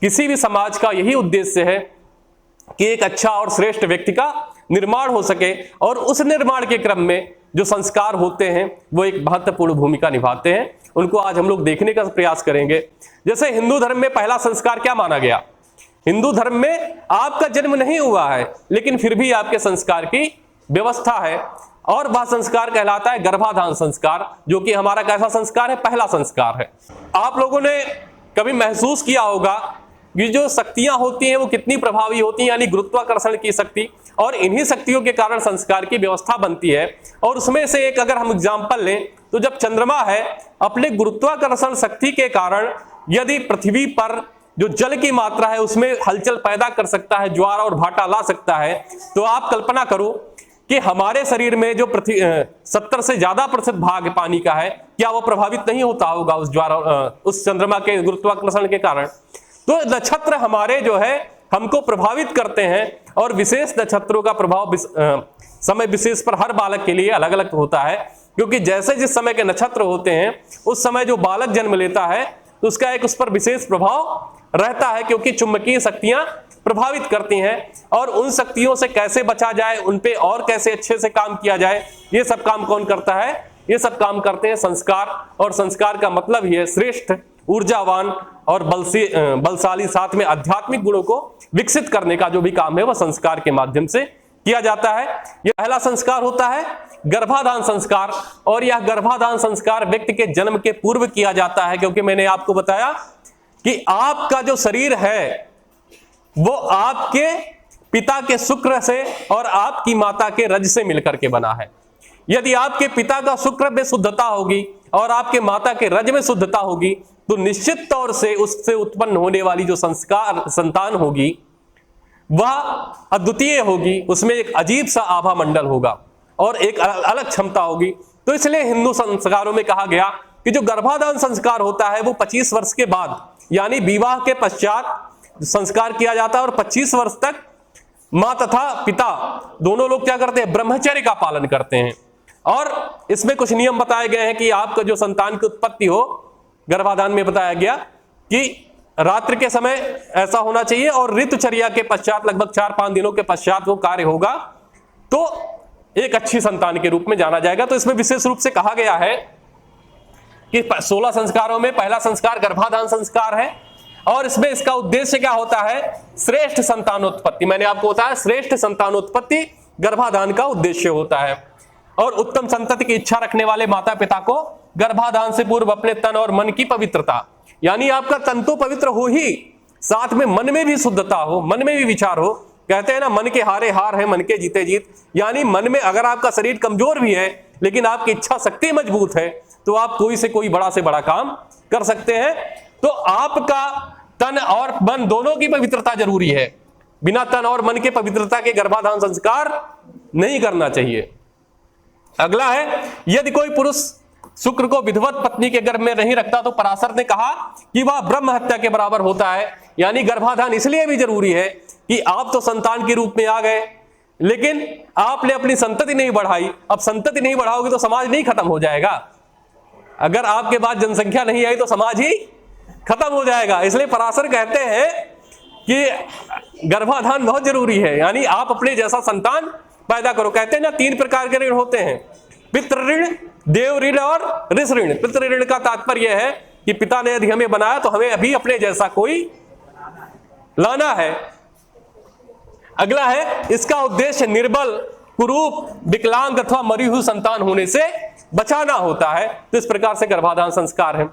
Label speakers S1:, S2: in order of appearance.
S1: किसी भी समाज का यही उद्देश्य है कि एक अच्छा और श्रेष्ठ व्यक्ति का निर्माण हो सके, और उस निर्माण के क्रम में जो संस्कार होते हैं वो एक महत्वपूर्ण भूमिका निभाते हैं। उनको आज हम लोग देखने का प्रयास करेंगे। जैसे हिंदू धर्म में पहला संस्कार क्या माना गया? हिंदू धर्म में आपका जन्म नहीं हुआ है, लेकिन फिर भी आपके संस्कार की व्यवस्था है, और वह संस्कार कहलाता है गर्भाधान संस्कार, जो कि हमारा कैसा संस्कार है? पहला संस्कार है। आप लोगों ने कभी महसूस किया होगा कि जो शक्तियां होती हैं वो कितनी प्रभावी होती हैं, यानी गुरुत्वाकर्षण की शक्ति, और इन्हीं शक्तियों के कारण संस्कार की व्यवस्था बनती है। और उसमें से एक अगर हम एग्जाम्पल लें तो जब चंद्रमा है अपने गुरुत्वाकर्षण शक्ति के कारण यदि पृथ्वी पर जो जल की मात्रा है उसमें हलचल पैदा कर सकता है, ज्वार और भाटा ला सकता है, तो आप कल्पना करो कि हमारे शरीर में जो 70 से ज्यादा % भाग पानी का है, क्या वो प्रभावित नहीं होता होगा उस ज्वार उस चंद्रमा के गुरुत्वाकर्षण के कारण? तो नक्षत्र हमारे जो है हमको प्रभावित करते हैं, और विशेष नक्षत्रों का प्रभाव समय विशेष पर हर बालक के लिए अलग अलग होता है, क्योंकि जैसे जिस समय के नक्षत्र होते हैं उस समय जो बालक जन्म लेता है तो उसका एक उस पर विशेष प्रभाव रहता है, क्योंकि चुंबकीय शक्तियां प्रभावित करती हैं। और उन शक्तियों से कैसे बचा जाए, उन पे और कैसे अच्छे से काम किया जाए, ये सब काम कौन करता है? ये सब काम करते हैं संस्कार। और संस्कार का मतलब ही है श्रेष्ठ, ऊर्जावान और बलशाली, साथ में आध्यात्मिक गुणों को विकसित करने का जो भी काम है वह संस्कार के माध्यम से किया जाता है। यह पहला संस्कार होता है गर्भाधान संस्कार, और यह गर्भाधान संस्कार व्यक्ति के जन्म के पूर्व किया जाता है, क्योंकि मैंने आपको बताया कि आपका जो शरीर है वो आपके पिता के शुक्र से और आपकी माता के रज से मिलकर के बना है। यदि आपके पिता का शुक्र में शुद्धता होगी और आपके माता के रज में शुद्धता होगी तो निश्चित तौर से उससे उत्पन्न होने वाली जो संतान होगी वह अद्वितीय होगी, उसमें एक अजीब सा आभा मंडल होगा और एक अलग क्षमता होगी। तो इसलिए हिंदू संस्कारों में कहा गया कि जो गर्भाधान संस्कार होता है वो 25 वर्ष के बाद, यानी विवाह के पश्चात संस्कार किया जाता है, और 25 वर्ष तक मां तथा पिता दोनों लोग क्या करते हैं? ब्रह्मचर्य का पालन करते हैं। और इसमें कुछ नियम बताए गए हैं कि आपका जो संतान की उत्पत्ति हो, गर्भाधान में बताया गया कि रात्रि के समय ऐसा होना चाहिए, और ऋतुचर्या के पश्चात लगभग 4-5 दिनों के पश्चात वो कार्य होगा तो एक अच्छी संतान के रूप में जाना जाएगा। तो इसमें विशेष रूप से कहा गया है कि 16 संस्कारों में पहला संस्कार गर्भाधान संस्कार है, और इसमें इसका उद्देश्य क्या होता है? श्रेष्ठ संतानोत्पत्ति। मैंने आपको बताया श्रेष्ठ संतानोत्पत्ति गर्भाधान का उद्देश्य होता है। और उत्तम संतति की इच्छा रखने वाले माता पिता को गर्भाधान से पूर्व अपने तन और मन की पवित्रता, यानी आपका तन तो पवित्र हो ही, साथ में मन में भी शुद्धता हो, मन में भी विचार हो। कहते हैं ना, मन के हारे हार है, मन के जीते जीत। यानी मन में अगर आपका शरीर कमजोर भी है लेकिन आपकी इच्छा शक्ति मजबूत है तो आप कोई से कोई बड़ा से बड़ा काम कर सकते हैं। तो आपका तन और मन दोनों की पवित्रता जरूरी है। बिना तन और मन के पवित्रता के गर्भाधान संस्कार नहीं करना चाहिए। अगला है, यदि कोई पुरुष शुक्र को विधवत पत्नी के गर्भ में नहीं रखता तो पराशर ने कहा कि वह ब्रह्म हत्या के बराबर होता है। यानी गर्भाधान इसलिए भी जरूरी है कि आप तो संतान के रूप में आ गए, लेकिन आपने अपनी संतति नहीं बढ़ाई। अब संतति नहीं बढ़ाओगे तो समाज नहीं खत्म हो जाएगा। अगर आपके पास जनसंख्या नहीं आई तो समाज ही खत्म हो जाएगा। इसलिए पराशर कहते हैं कि गर्भाधान बहुत जरूरी है, यानी आप अपने जैसा संतान पैदा करो। कहते हैं ना, 3 प्रकार के ऋण होते हैं, पितृ ऋण, देव ऋण और ऋष ऋण। पितृ ऋण का तात्पर्य है कि पिता ने यदि हमें बनाया तो हमें अभी अपने जैसा कोई लाना है। अगला है, इसका उद्देश्य निर्बल, कुरूप, विकलांग अथवा मरी हुई संतान होने से बचाना होता है। तो इस प्रकार से गर्भाधान संस्कार है।